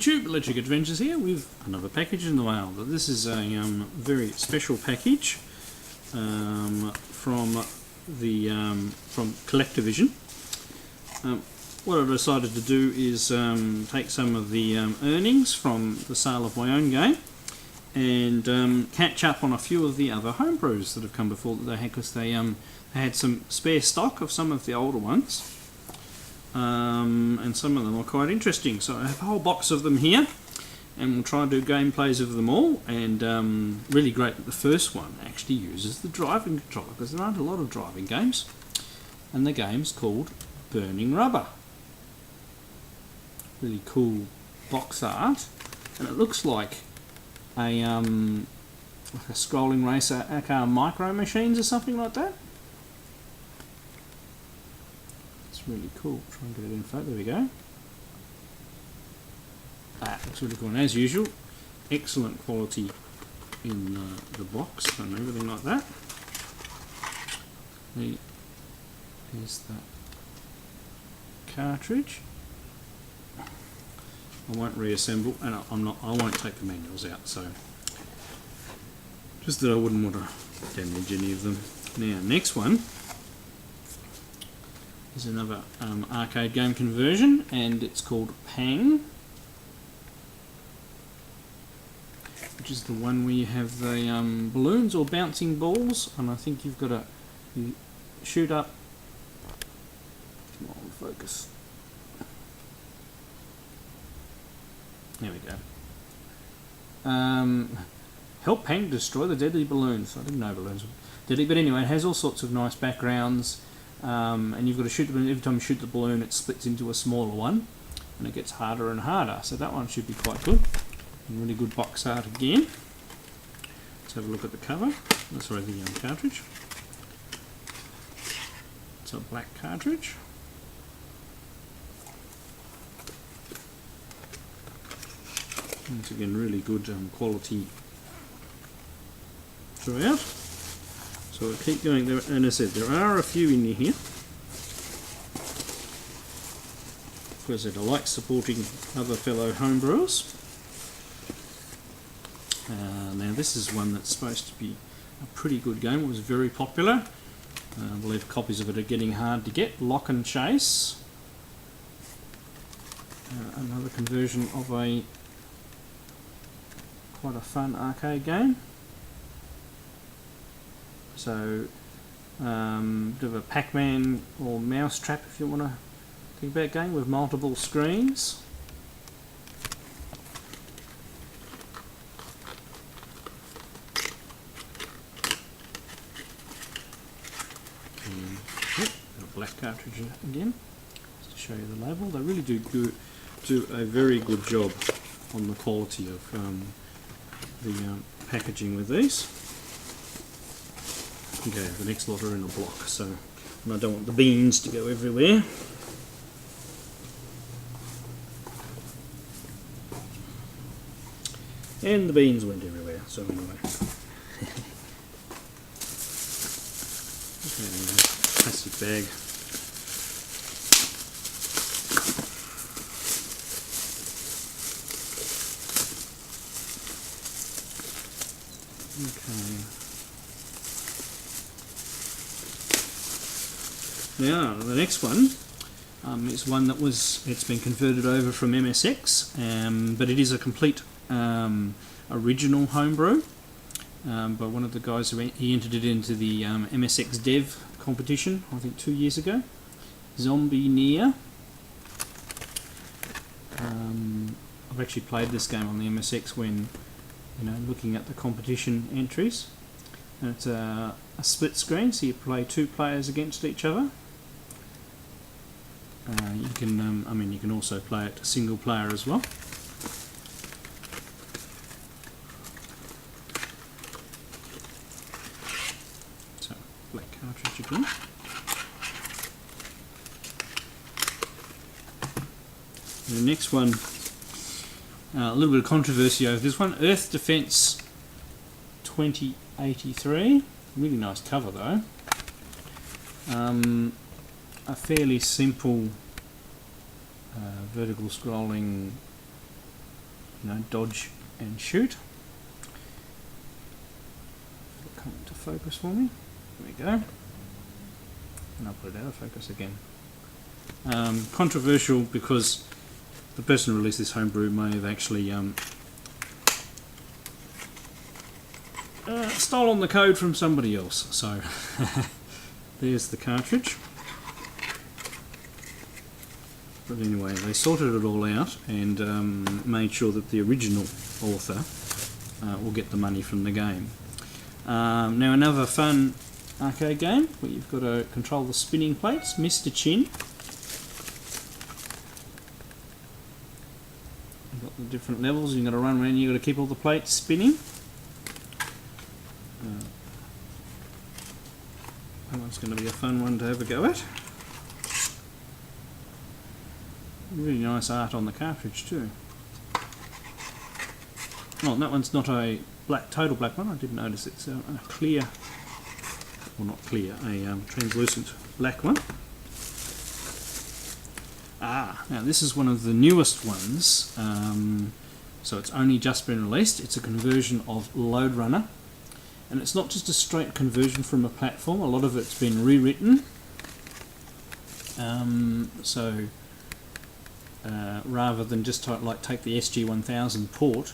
YouTube, Electric Adventures here with another package in the mail. This is a very special package from Collectorvision. What I decided to do is take some of the earnings from the sale of my own game and catch up on a few of the other homebrews that have come before that they had, because they had some spare stock of some of the older ones. And some of them are quite interesting, so I have a whole box of them here and we'll try and do gameplays of them all. And really great that the first one actually uses the driving controller, because there aren't a lot of driving games, and the game's called Burning Rubber. Really cool box art, and it looks like a scrolling racer aka Micro Machines or something like that. Really cool. Try and get it in front. There we go. That looks really cool. And as usual, excellent quality in the box and everything like that. Here's that cartridge. I won't reassemble, and I won't take the manuals out. So just that I wouldn't want to damage any of them. Now, next one is another arcade game conversion, and it's called Pang, which is the one where you have the balloons or bouncing balls, and I think you've got to shoot up. Come on, focus. There we go. Help Pang destroy the deadly balloons. I didn't know balloons were deadly, but anyway, it has all sorts of nice backgrounds. And you've got to shoot the balloon. Every time you shoot the balloon, it splits into a smaller one, and it gets harder and harder. So that one should be quite good. And really good box art again. Let's have a look at the cover. Oh, sorry, the cartridge. It's a black cartridge. Once again, really good quality throughout. So we'll keep going there, and as I said, there are a few in here. As I said, I like supporting other fellow homebrewers. Now this is one that's supposed to be a pretty good game. It was very popular. I believe copies of it are getting hard to get. Lock and Chase. Another conversion of quite a fun arcade game. So, bit of a Pac-Man or Mousetrap if you want to think about game with multiple screens. A black cartridge again, just to show you the label. They really do a very good job on the quality of the packaging with these. Okay, the next lot are in a block, so and I don't want the beans to go everywhere. And the beans went everywhere, so anyway. Okay, plastic bag. Okay. Now, the next one is one that it's been converted over from MSX, but it is a complete original homebrew by one of the guys who he entered it into the MSX Dev competition, I think 2 years ago. Zombie Near. I've actually played this game on the MSX when, looking at the competition entries. And it's a split screen, so you play two players against each other. You can also play it single player as well. So, black cartridge again. The next one, a little bit of controversy over this one. Earth Defense 2083. Really nice cover though. A fairly simple vertical scrolling dodge and shoot. It'll come into focus for me. There we go. And I'll put it out of focus again. Controversial because the person who released this homebrew may have actually stolen the code from somebody else. So there's the cartridge. But anyway, they sorted it all out and made sure that the original author will get the money from the game. Now another fun arcade game where you've got to control the spinning plates, Mr. Chin. You've got the different levels, you've got to run around, you've got to keep all the plates spinning. That one's going to be a fun one to have a go at. Really nice art on the cartridge too. Oh, that one's not a total black one, I didn't notice it's a clear, well not clear, a translucent black one. Now this is one of the newest ones, so it's only just been released. It's a conversion of Loadrunner, and it's not just a straight conversion from a platform, a lot of it's been rewritten. Rather than just take the SG-1000 port,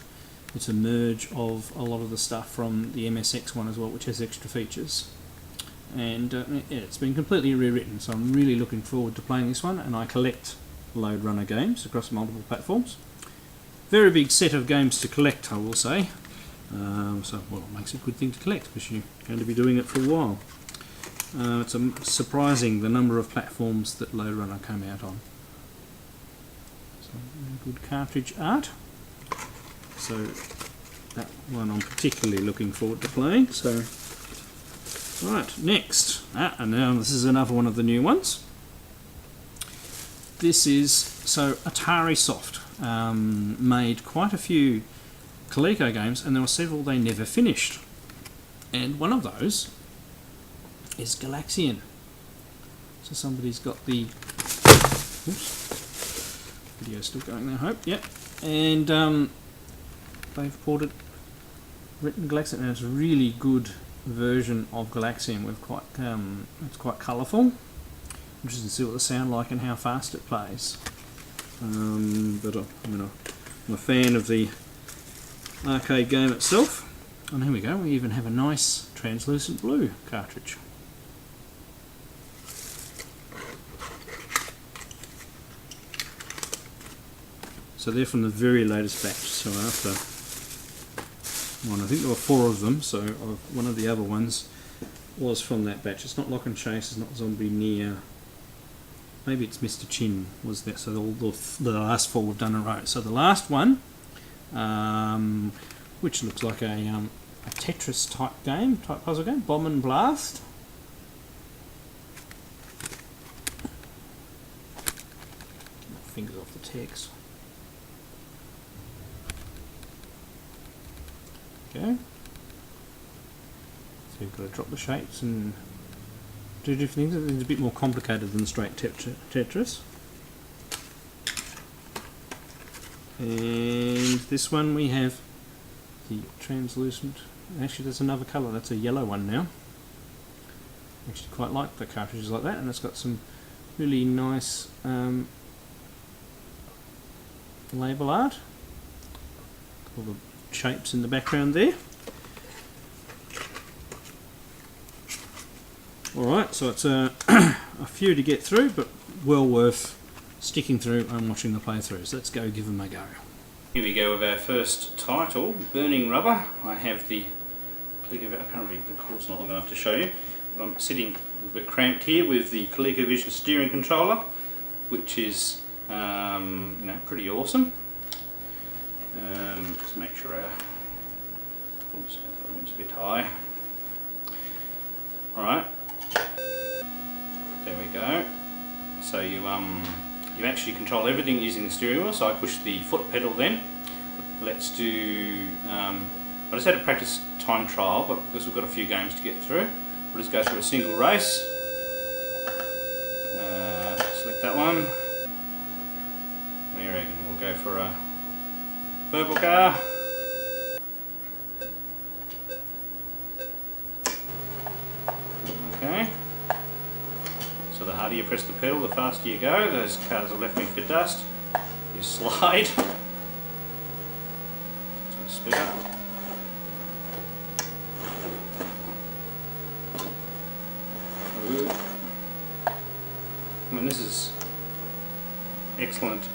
it's a merge of a lot of the stuff from the MSX one as well, which has extra features. And yeah, it's been completely rewritten, so I'm really looking forward to playing this one, and I collect Loadrunner games across multiple platforms. Very big set of games to collect, I will say. So, well, it makes it a good thing to collect because you're going to be doing it for a while. It's surprising the number of platforms that Loadrunner came out on. So, good cartridge art. So that one I'm particularly looking forward to playing. So, right, next. And now this is another one of the new ones. This is, so Atari Soft made quite a few Coleco games, and there were several they never finished. And one of those is Galaxian. So somebody's got the... Oops. Video's still going there, I hope. Yep. And they've written Galaxian, and it's a really good version of Galaxian with quite it's quite colourful. Interested to see what the sound like and how fast it plays. But I'm a fan of the arcade game itself. And here we go, we even have a nice translucent blue cartridge. So they're from the very latest batch, so after one, I think there were 4 of them, so one of the other ones was from that batch. It's not Lock and Chase, it's not Zombie Near, maybe it's Mr. Chin was there, so the last 4 we've done in a row. So the last one, which looks like a Tetris type game, type puzzle game, Bomb and Blast. Fingers off the text. Okay. So you've got to drop the shapes and do different things. It's a bit more complicated than straight Tetris. And this one we have the translucent. Actually, there's another colour. That's a yellow one now. Actually, quite like the cartridges like that, and it's got some really nice label art. All the shapes in the background there. Alright, so it's a few to get through, but well worth sticking through and watching the playthroughs. Let's go give them a go. Here we go with our first title, Burning Rubber. I have the I can't really, the cord's not long enough to show you, but I'm sitting a little bit cramped here with the Collectorvision steering controller, which is pretty awesome. Just make sure our volume's a bit high. Alright, there we go. So you actually control everything using the steering wheel. So I push the foot pedal then. Let's do, I just had a practice time trial, but because we've got a few games to get through, we'll just go through a single race. Select that one. What do you reckon? We'll go for a Purple car. Okay. So the harder you press the pedal, the faster you go. Those cars are left me for dust. You slide. Speed up. I mean, this is excellent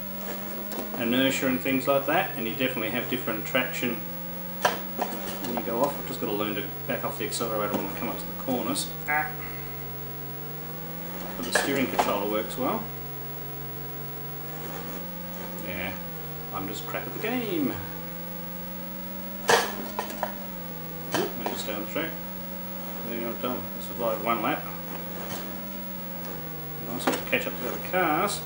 inertia and things like that, and you definitely have different traction when you go off. I've just got to learn to back off the accelerator when I come up to the corners. But the steering controller works well. Yeah, I'm just crap at the game. And just down the track. Everything I've done. I survived one lap. Nice to catch up to the other cars.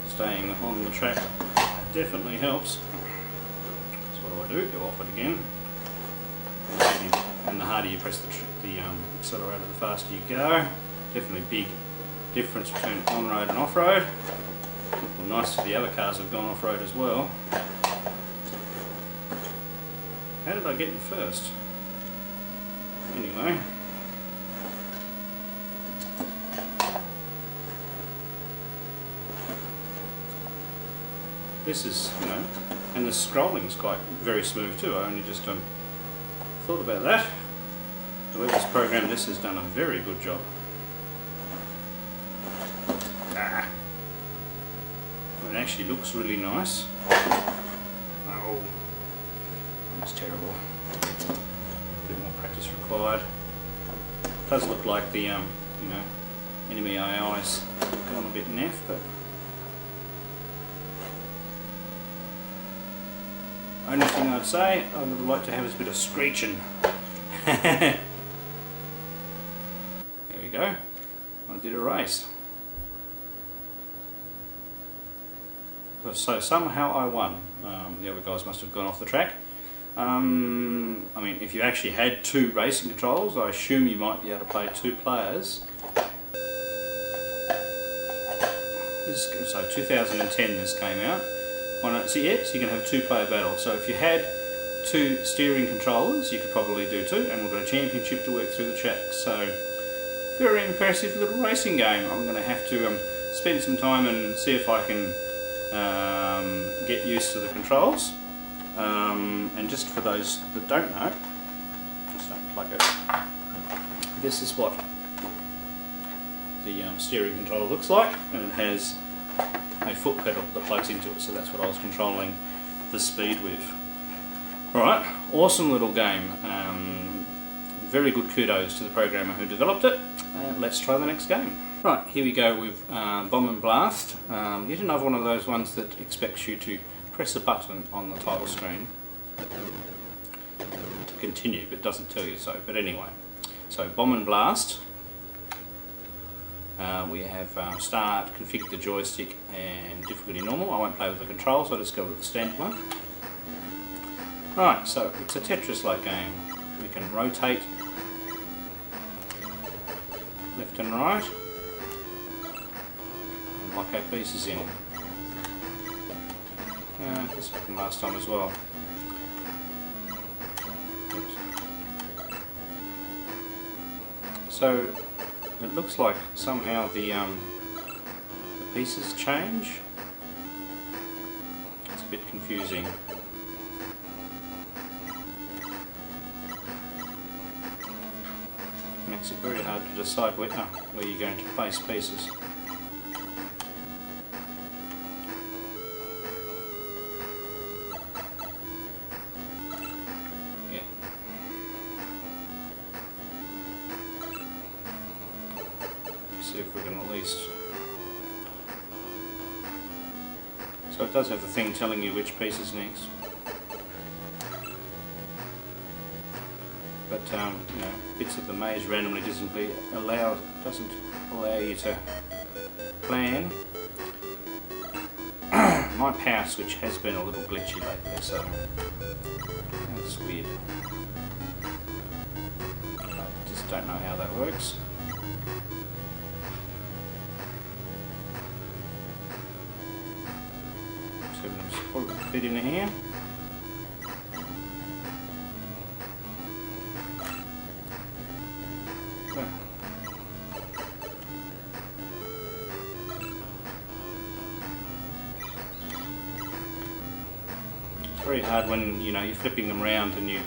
Staying on the track definitely helps. So what do? Go off it again. And the harder you press the accelerator, the faster you go. Definitely big difference between on-road and off-road. Well, nice for the other cars have gone off-road as well. How did I get in first? Anyway. This is, you know, and the scrolling's quite very smooth too. I only just thought about that. The way this program, this has done a very good job. It actually looks really nice. Oh, that's terrible. A bit more practice required. It does look like the, you know, enemy AI's gone a bit naff, but only thing I'd say I would like to have is a bit of screeching. There we go. I did a race. So somehow I won. The other guys must have gone off the track. I mean, if you actually had two racing controls, I assume you might be able to play two players. So 2010 this came out. So you can have a two-player battle. So if you had two steering controllers, you could probably do two, and we've got a championship to work through the track. So very impressive little racing game. I'm going to have to spend some time and see if I can get used to the controls. And just for those that don't know, just unplug it. This is what the steering controller looks like, and it has a foot pedal that plugs into it, so that's what I was controlling the speed with. Alright, awesome little game. Very good kudos to the programmer who developed it. Let's try the next game. Right, here we go with Bomb and Blast. Yet another one of those ones that expects you to press a button on the title screen to continue, but doesn't tell you so. But anyway, so Bomb and Blast. We have start, configure the joystick, and difficulty normal. I won't play with the controls, I'll just go with the standard one. Right, so it's a Tetris-like game. We can rotate left and right, and lock our pieces in. This happened last time as well. Oops. So it looks like somehow the pieces change. It's a bit confusing. Makes it very hard to decide where you're going to place pieces. Yeah. See if we can at least. So it does have the thing telling you which piece is next. But you know, bits of the maze randomly doesn't allow you to plan. My power switch has been a little glitchy lately, so that's weird. I just don't know how that works. Just put a bit in here. It's very hard when you're flipping them around and you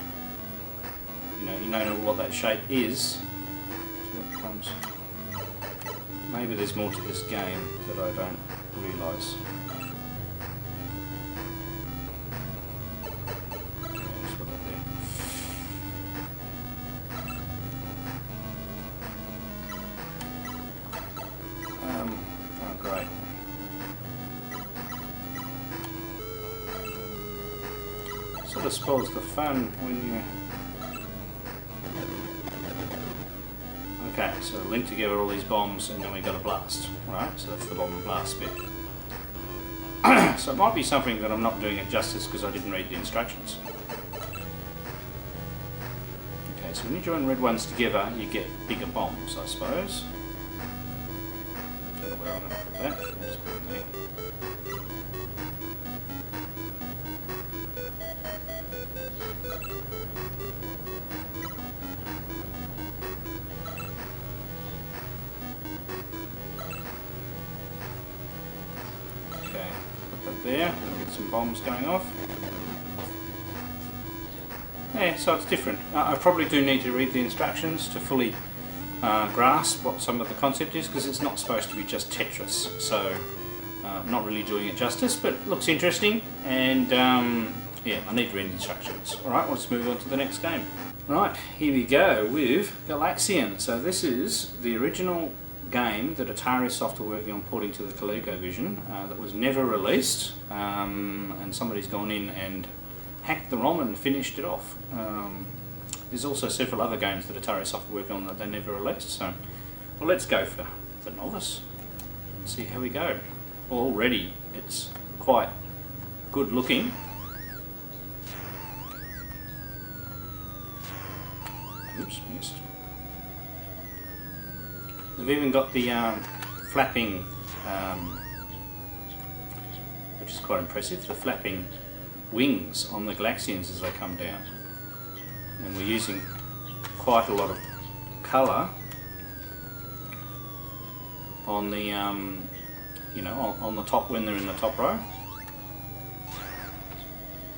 know what that shape is. So that becomes, maybe there's more to this game that I don't realise. Sort of spoils the fun when you... Okay, so link together all these bombs and then we got a blast, right? So that's the bomb and blast bit. So it might be something that I'm not doing it justice because I didn't read the instructions. Okay, so when you join red ones together, you get bigger bombs, I suppose. I don't know where I'm going to put that. I'll just put it there. There, and get some bombs going off. Yeah, so it's different. I probably do need to read the instructions to fully grasp what some of the concept is, because it's not supposed to be just Tetris, so not really doing it justice, but looks interesting, and yeah, I need to read the instructions. Alright, let's move on to the next game. Right, here we go with Galaxian. So this is the original game that Atari Soft are working on porting to the Collectorvision that was never released, and somebody's gone in and hacked the ROM and finished it off. There's also several other games that Atari Soft are working on that they never released, so well, let's go for the novice and see how we go. Already it's quite good looking. Oops, missed. They've even got the flapping, which is quite impressive, the flapping wings on the Galaxians as they come down. And we're using quite a lot of colour on the, on the top when they're in the top row.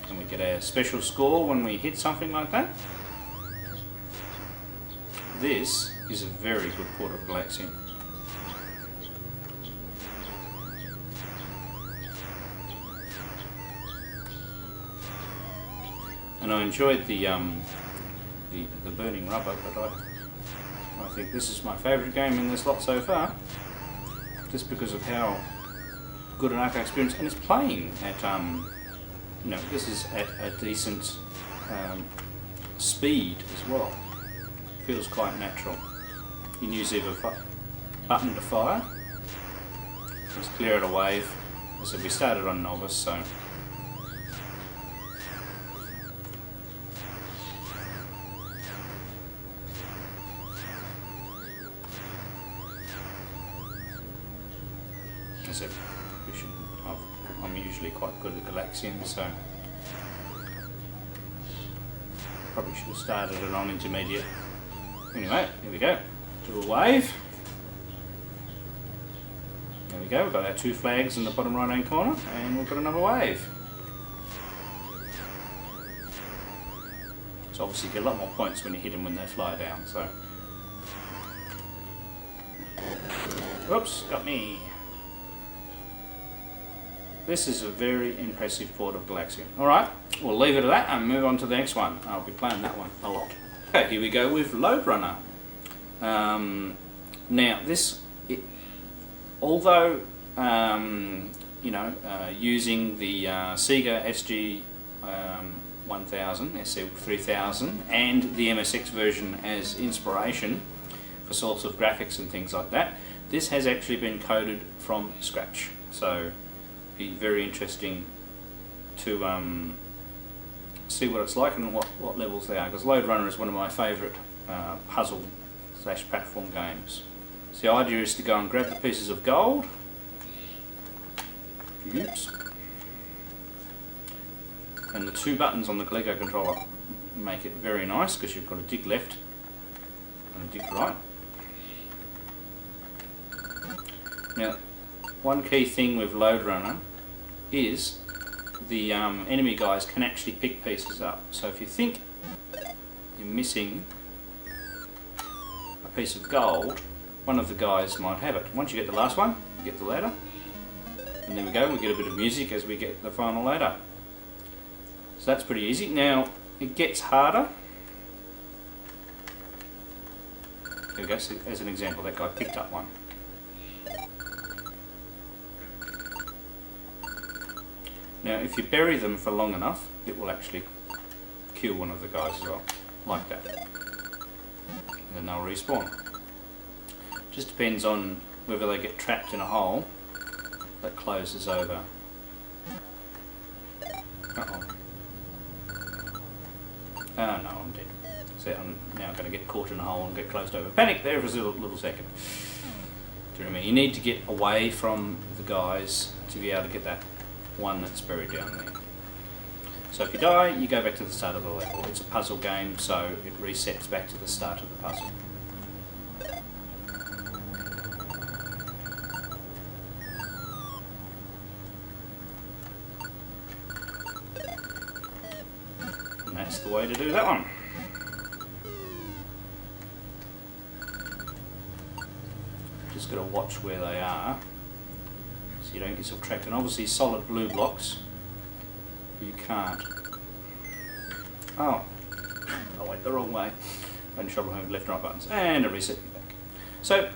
And we get a special score when we hit something like that. This is a very good port of Galaxian. And I enjoyed the burning rubber, but I think this is my favourite game in this lot so far, just because of how good an arcade experience, and it's playing at this is at a decent speed as well. Feels quite natural. You can use either button to fire. Let's clear it a wave. As I said, we started on novice, so as I said, I'm usually quite good at Galaxian, so probably should have started it on intermediate. Anyway, here we go. Do a wave. There we go, we've got our two flags in the bottom right hand corner, and we've got another wave. So obviously you get a lot more points when you hit them when they fly down, so. Oops, got me. This is a very impressive port of Galaxian. Alright, we'll leave it at that and move on to the next one. I'll be playing that one a lot. Okay, here we go with Loadrunner. Now this, although using the Sega SG 1000, SL3000 and the MSX version as inspiration for sorts of graphics and things like that, this has actually been coded from scratch. So be very interesting to see what it's like and what levels they are, because Loadrunner is one of my favourite puzzle / platform games. So the idea is to go and grab the pieces of gold. Oops. And the two buttons on the Coleco controller make it very nice because you've got a dig left and a dig right. Now, one key thing with Loadrunner is the enemy guys can actually pick pieces up. So if you think you're missing a piece of gold, one of the guys might have it. Once you get the last one, you get the ladder. And there we go, we get a bit of music as we get the final ladder. So that's pretty easy. Now, it gets harder. There we go, so as an example, that guy picked up one. Now, if you bury them for long enough, it will actually kill one of the guys as well, like that. And then they'll respawn. Just depends on whether they get trapped in a hole that closes over. Uh-oh. Oh no, I'm dead. So I'm now going to get caught in a hole and get closed over. Panic there for a little second. Do you know what I mean? You need to get away from the guys to be able to get that one that's buried down there. So if you die, you go back to the start of the level. It's a puzzle game, so it resets back to the start of the puzzle. And that's the way to do that one. Just got to watch where they are, so you don't get yourself trapped. And obviously solid blue blocks, you can't. Oh, I went the wrong way. Only trouble having left and right buttons. And it reset me back. So,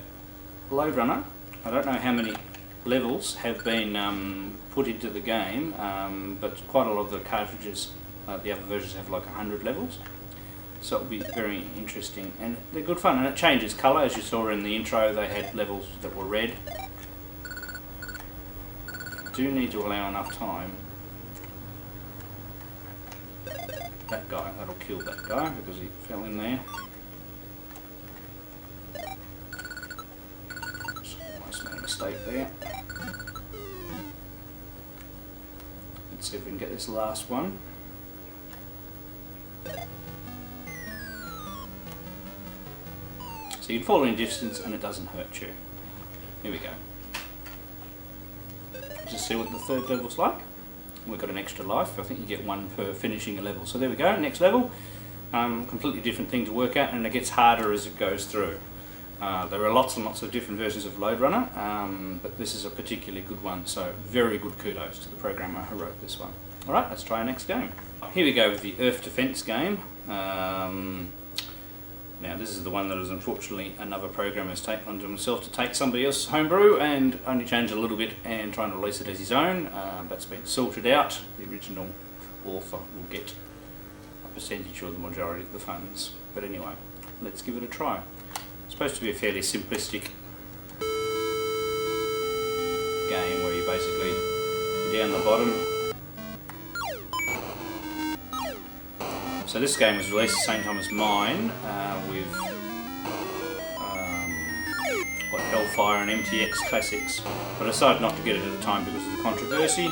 Loadrunner, I don't know how many levels have been put into the game, but quite a lot of the cartridges, the other versions have like 100 levels. So it'll be very interesting, and they're good fun, and it changes colour. As you saw in the intro, they had levels that were red. Do need to allow enough time. That guy, that'll kill that guy because he fell in there. Almost made a mistake there. Let's see if we can get this last one. So you can fall in distance and it doesn't hurt you. Here we go. Just see what the third level's like. We've got an extra life. I think you get one per finishing a level. So there we go, next level. Completely different thing to work out, and it gets harder as it goes through. There are lots and lots of different versions of Loadrunner, but this is a particularly good one, so very good kudos to the programmer who wrote this one. Alright, let's try our next game. Here we go with the Earth Defense game. Now this is the one that is unfortunately another programmer's taken onto himself to take somebody else's homebrew and only change it a little bit and try and release it as his own. That's been sorted out. The original author will get a percentage or the majority of the funds. But anyway, let's give it a try. It's supposed to be a fairly simplistic game where you basically go down the bottom. So this game was released at the same time as mine, with what, Hellfire and MTX Classics, but I decided not to get it at the time because of the controversy.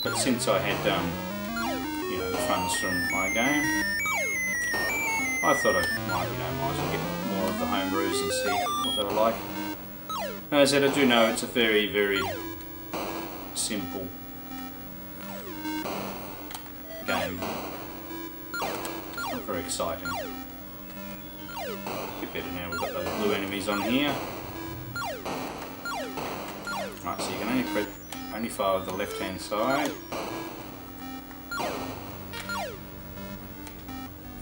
But since I had you know, the funds from my game, I thought I might as well get more of the homebrews and see what they were like. Now, as I said, I do know it's a very, very simple game. It's not very exciting. A bit better now we've got those blue enemies on here. Right, so you can only fire with the left hand side.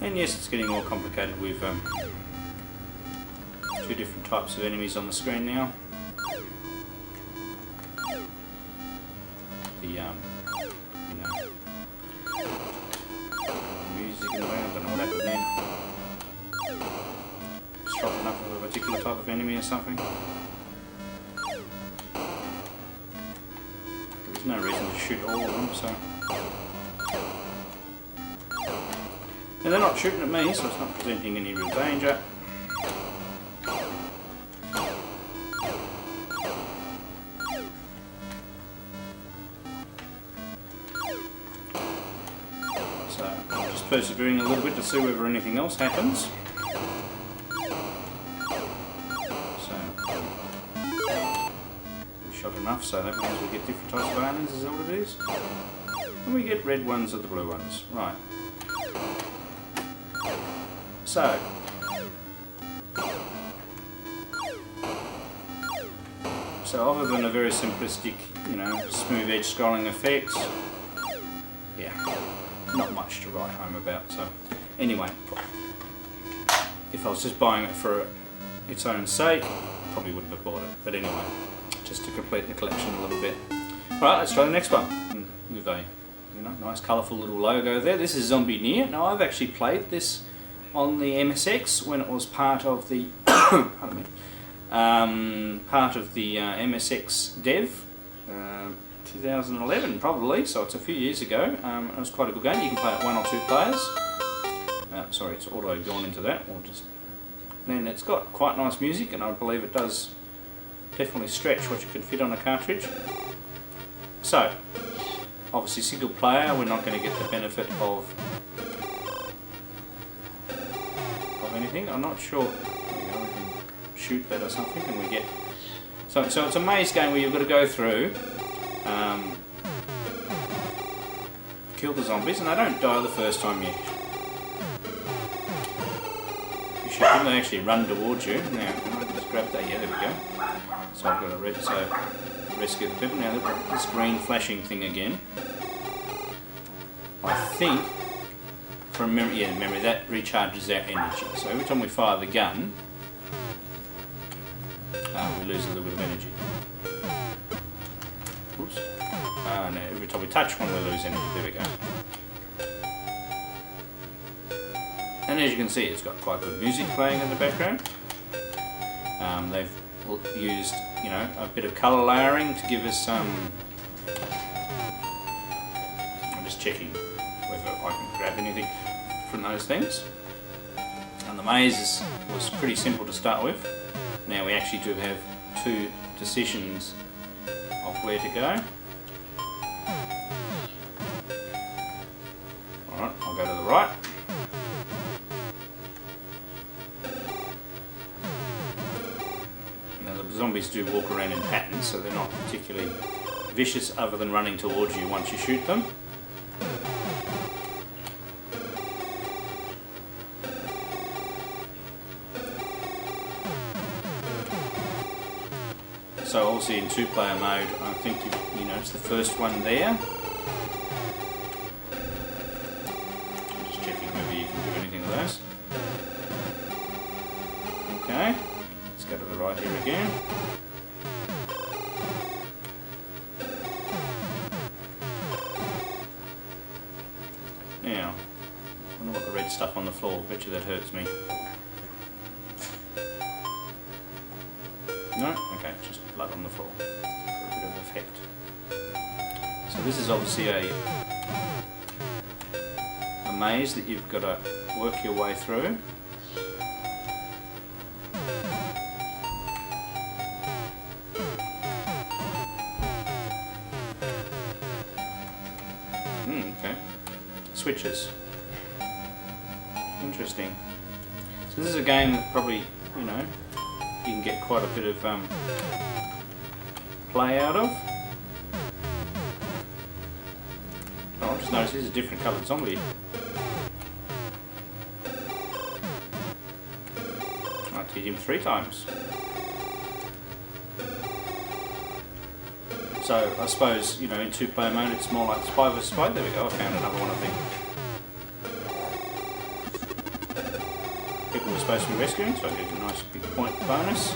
And yes, it's getting more complicated with two different types of enemies on the screen now. The music in the way, I don't know what happened then. Stropping up with a particular type of enemy or something. There's no reason to shoot all of them, so. And they're not shooting at me, so it's not presenting any real danger. So I'm just persevering a little bit to see whether anything else happens. So we shot enough, so that means we get different types of aliens, is that what it is? And we get red ones or the blue ones. Right. So other than a very simplistic, you know, smooth edge scrolling effect, yeah, not much to write home about. So anyway, if I was just buying it for its own sake, probably wouldn't have bought it. But anyway, just to complete the collection a little bit. Alright, let's try the next one. With a, you know, nice colourful little logo there. This is Zombie Near. Now I've actually played this on the MSX when it was part of the pardon me, MSX dev, 2011 probably, so it's a few years ago. It was quite a good game. You can play it 1 or 2 players. Sorry, it's auto gone into that. Or just then it's got quite nice music, and I believe it does definitely stretch what you can fit on a cartridge. So obviously single player, we're not going to get the benefit of anything. I'm not sure. There we go, we can shoot that or something, and we get. So it's a maze game where you've got to go through, kill the zombies, and they don't die the first time you shoot them. They actually run towards you. Now, can I just grab that? Yeah, there we go. So I've got a red. So rescue the people. Now they've got this green flashing thing again. I think. From memory, yeah, memory, that recharges our energy. So every time we fire the gun, we lose a little bit of energy. Oops. No, every time we touch one, we lose energy. There we go. And as you can see, it's got quite good music playing in the background. They've used, you know, a bit of colour layering to give us some. I'm just checking whether I can grab anything from those things. And the maze was pretty simple to start with. Now we actually do have 2 decisions of where to go. Alright, I'll go to the right. Now the zombies do walk around in patterns, so they're not particularly vicious other than running towards you once you shoot them. So obviously in 2-player mode, I think you notice the first one there. I'm just checking whether you can do anything with those. Okay, let's go to the right here again. Now, I wonder what the red stuff on the floor, bet you that hurts me. No? Okay, just blood on the floor for a bit of effect. So this is obviously a maze that you've got to work your way through. Okay. Switches. Interesting. So this is a game that probably, you know, you can get quite a bit of play out of. Oh, I just noticed this is a different coloured zombie. I have to hit him 3 times. So I suppose, you know, in 2-player mode it's more like spy vs spy. There we go, I found another one of them. People were supposed to be rescuing, so I get a nice big point bonus.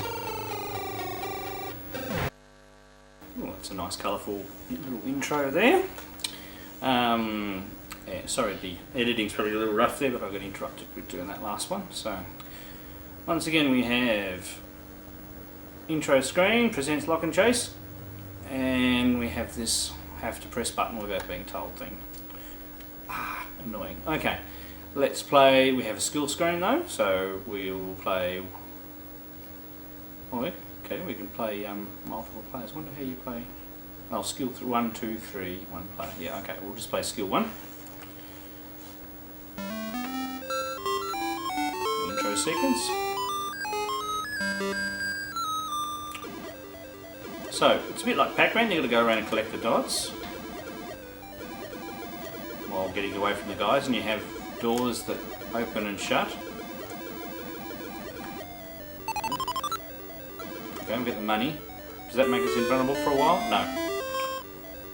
Oh, that's a nice colourful little intro there. Yeah, sorry, the editing's probably a little rough there, but I got interrupted with doing that last one. So once again we have intro screen, presents lock and chase, and we have this have to press button without being told thing. Annoying. Okay. Let's play. We have a skill screen though, so we'll play. Oh, okay, we can play multiple players. I wonder how you play. Oh, skill 1, 2, 3, 1 player. Yeah, okay, we'll just play skill 1. sequence. So, it's a bit like Pac-Man, you've got to go around and collect the dots while getting away from the guys, and you have doors that open and shut. Go and get the money. Does that make us invulnerable for a while? No.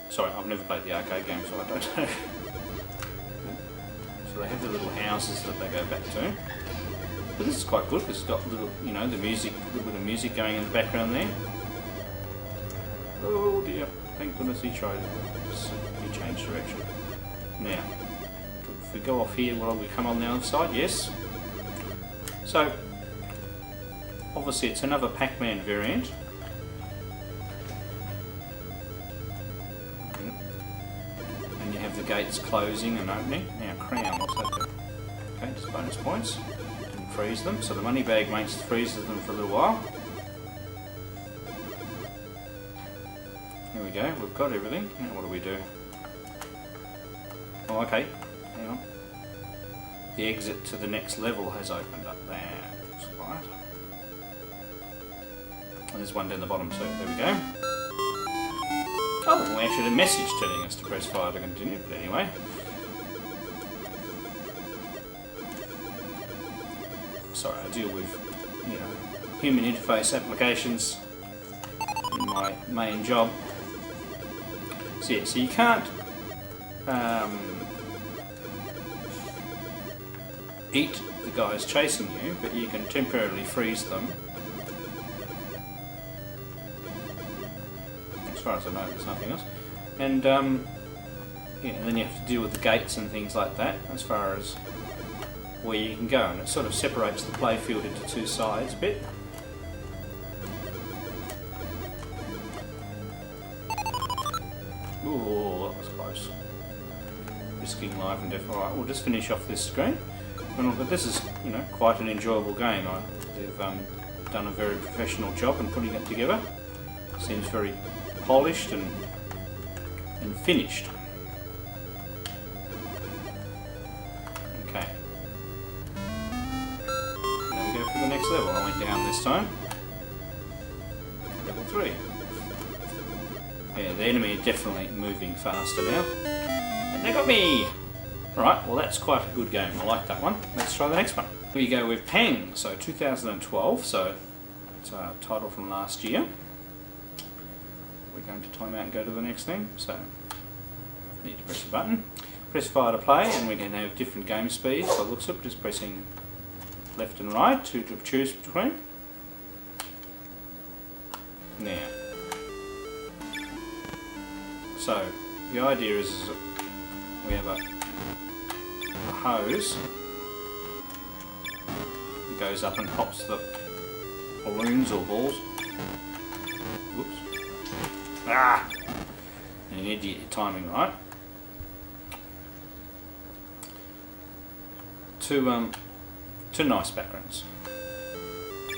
Sorry, I've never played the arcade game, so I don't know. So they have the little houses that they go back to. But this is quite good because it's got little, you know, the music, a little bit of music going in the background there. Oh dear! Thank goodness he tried. He changed direction. Now, if we go off here, will we come on the other side? Yes. So, obviously, it's another Pac-Man variant. And you have the gates closing and opening. Now, crown, what's that do? Okay, just bonus points. Didn't freeze them, so the money bag freezes them for a little while. There we go, we've got everything. Now, what do we do? Oh, okay, hang on. The exit to the next level has opened up there. Looks right. And there's one down the bottom too. There we go. Oh, we actually had a message telling us to press fire to continue, but anyway. Sorry, I deal with, you know, human interface applications in my main job. So yeah, so you can't eat the guys chasing you, but you can temporarily freeze them. As far as I know, there's nothing else. And yeah, and then you have to deal with the gates and things like that, as far as where you can go, and it sort of separates the playfield into two sides a bit. Ooh, that was close. Risking life and death. Alright, we'll just finish off this screen. But this is, you know, quite an enjoyable game. They've done a very professional job in putting it together. Seems very polished and finished. Okay. Now we go for the next level. I went down this time. Level 3. Yeah, the enemy are definitely moving faster now. And they got me! Alright, well that's quite a good game. I like that one. Let's try the next one. We go with Pang, so 2012, so it's a title from last year. We're going to time out and go to the next thing, so need to press the button. Press fire to play, and we can have different game speeds. By the looks of it, just pressing left and right to choose between. Now, so the idea is that we have a hose that goes up and pops the balloons or balls. Whoops. Ah! And you need to get your timing right. Two nice backgrounds.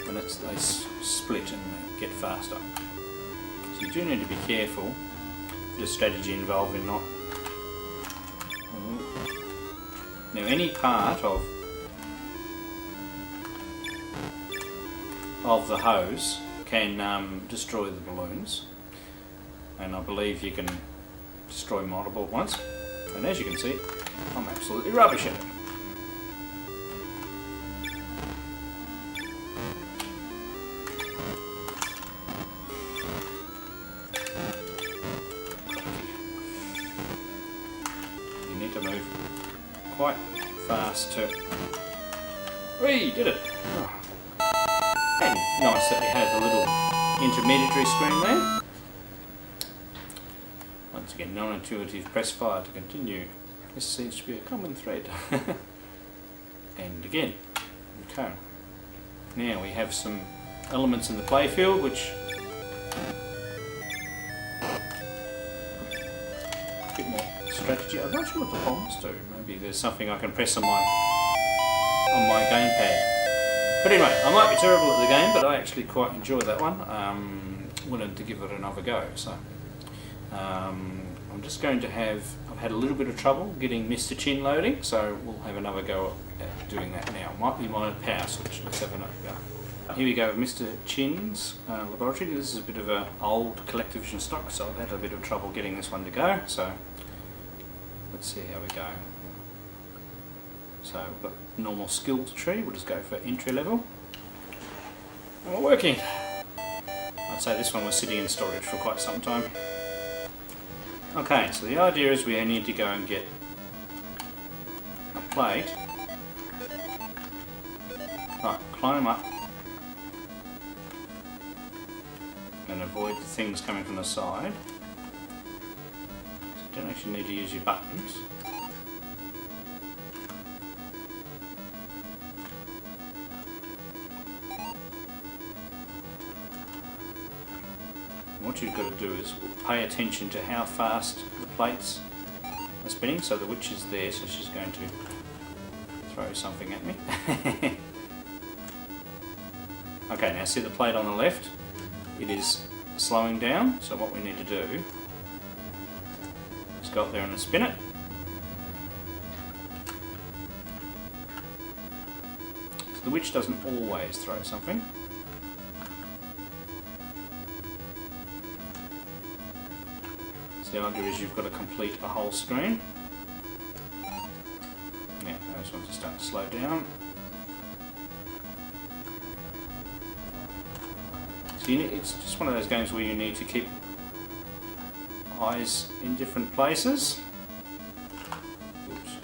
And they split and get faster. So you do need to be careful. The strategy involved in not. Now, any part of the hose can destroy the balloons, and I believe you can destroy multiple at once. And as you can see, I'm absolutely rubbish at it. To move quite fast to. We did it! Oh. And nice that we have a little intermediary screen there. Once again, non-intuitive, press fire to continue. This seems to be a common thread. And again. Okay. Now we have some elements in the playfield which a bit more strategy. I'm not sure what the bombs do. Maybe there's something I can press on my gamepad. But anyway, I might be terrible at the game, but I actually quite enjoy that one. Willing to give it another go. So I'm just going to have, I've had a little bit of trouble getting Mr. Chin loading, so we'll have another go at doing that now. It might be my power switch. Let's have another go. Here we go with Mr. Chin's laboratory. This is a bit of an old Collectorvision stock, so I've had a bit of trouble getting this one to go. So let's see how we go. So we've got normal skills tree. We'll just go for entry level. And we're working. I'd say this one was sitting in storage for quite some time. Okay, so the idea is we need to go and get a plate. Right, climb up and avoid the things coming from the side. So you don't actually need to use your buttons. What you've got to do is pay attention to how fast the plates are spinning. So the witch is there, so she's going to throw something at me. Okay, now see the plate on the left? It is slowing down, so what we need to do is go up there and spin it. So the witch doesn't always throw something. The idea is you've got to complete a whole screen. Yeah, I just want to start to slow down. So it's just one of those games where you need to keep eyes in different places. Oops.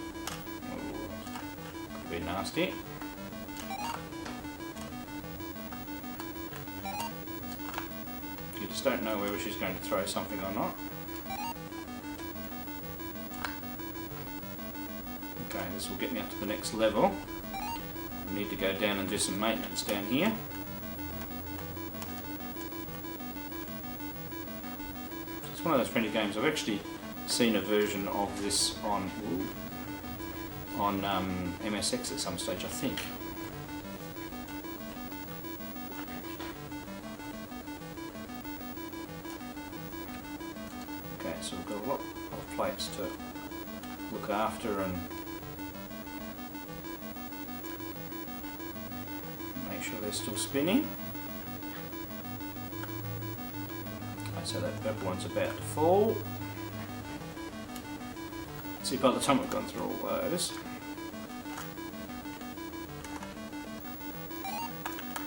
Oh, could be nasty. You just don't know whether she's going to throw something or not. Okay, this will get me up to the next level. I need to go down and do some maintenance down here. It's one of those friendly games. I've actually seen a version of this on MSX at some stage, I think. Okay, so we've got a lot of plates to look after and make sure they're still spinning. Okay, so that purple one's about to fall. See, by the time we've gone through all those,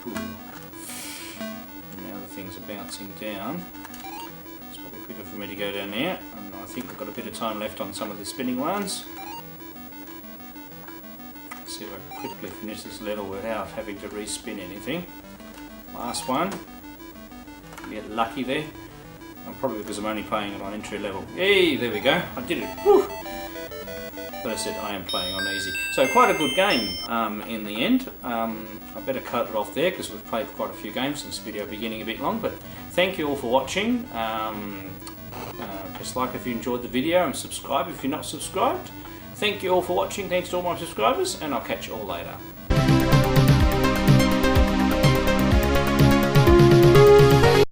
now the things are bouncing down. It's probably quicker for me to go down there, and I think I've got a bit of time left on some of the spinning ones. Let's see if I can quickly finish this level without having to respin anything. Last one. Get lucky there. Probably because I'm only playing it on entry level. Yay, there we go. I did it. Whew. But I said I am playing on easy. So quite a good game in the end. I better cut it off there because we've played quite a few games since the video beginning a bit long. But thank you all for watching. Press like if you enjoyed the video and subscribe if you're not subscribed. Thank you all for watching. Thanks to all my subscribers, and I'll catch you all later.